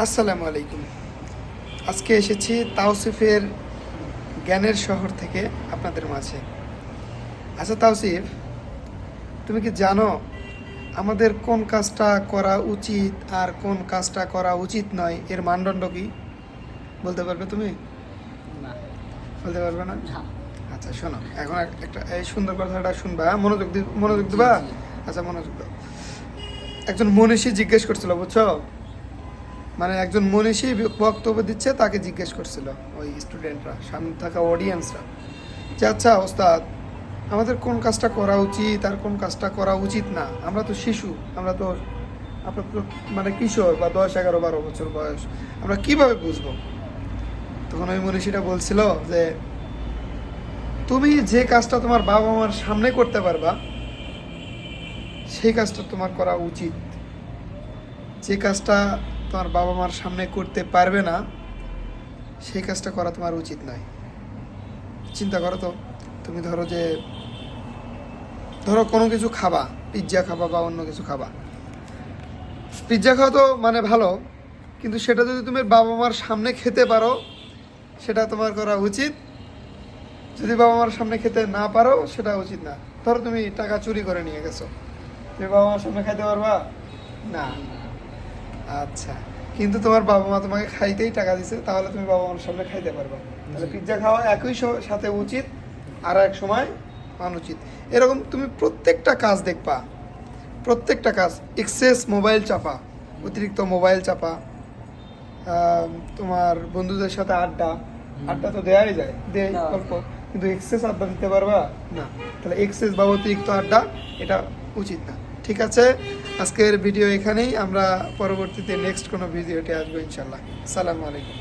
আসসালামু আলাইকুম। আজকে এসেছি তাওসিফের জ্ঞানের শহর থেকে আপনাদের মাঝে। আচ্ছা তাওসিফ, তুমি কি জানো আমাদের কোন কাজটা করা উচিত আর কোন কাজটা করা উচিত নয়, এর মানদণ্ড কি বলতে পারবে তুমি? না। বলতে পারবে না? না। আচ্ছা শোনো, এখন একটা এই সুন্দর কথাটা শুনবা, হ্যাঁ? মনোযোগ দিবা। জি। আচ্ছা মনোযোগ দাও। একজন মনীষী জিজ্ঞেস করছিল, বুঝছো, মানে একজন মনীষী বক্তব্য দিচ্ছে, তাকে জিজ্ঞেস করছিল ওই স্টুডেন্টরা, সামনে থাকা অডিয়েন্সরা, যে আচ্ছা ওস্তাদ, আমাদের কোন কাজটা করা উচিত আর কোন কাজটা করা উচিত না, আমরা তো শিশু, আমরা তো আপনার তো মানে কিশোর বা 10, 11, 12 বছর বয়স, আমরা কিভাবে বুঝবো? তখন ওই মনীষীটা বলছিল যে তুমি যে কাজটা তোমার বাবা মার সামনে করতে পারবা সেই কাজটা তোমার করা উচিত। যে কাজটা তোমার বাবা মার সামনে করতে পারবে না সেই কাজটা করা তোমার উচিত নয়। চিন্তা করো তো, তুমি ধরো কোনো কিছু খাবা, পিৎজা খাবা বা অন্য কিছু খাবা। পিৎজা খাওয়া তো মানে ভালো, কিন্তু সেটা যদি তুমি বাবা মার সামনে খেতে পারো সেটা তোমার করা উচিত। যদি বাবা মার সামনে খেতে না পারো সেটা উচিত না। ধরো তুমি টাকা চুরি করে নিয়ে গেছো, তুমি বাবা মার সামনে খাইতে পারবা না? আচ্ছা, কিন্তু তোমার বাবা মা তোমাকে খাইতেই টাকা দিছে, তাহলে তুমি বাবা মার সামনে খাইতে পারবা। তাহলে পিৎজা খাওয়া একই সাথে উচিত আর এক সময় অনুচিত। এরকম তুমি প্রত্যেকটা কাজ দেখবা, প্রত্যেকটা কাজ, এক্সেস মোবাইল চাপা, অতিরিক্ত মোবাইল চাপা, তোমার বন্ধুদের সাথে আড্ডা, আড্ডা তো দেওয়াই যায়, দেয় না। অল্প, কিন্তু এক্সেস আড্ডা দিতে পারবা না। তাহলে এক্সেস বা অতিরিক্ত আড্ডা এটা উচিত না। ঠিক আছে, আজকের ভিডিও এখানেই, আমরা পরবর্তীতে নেক্সট কোনো ভিডিওতে আসবো ইনশাল্লাহ। আসসালামু আলাইকুম।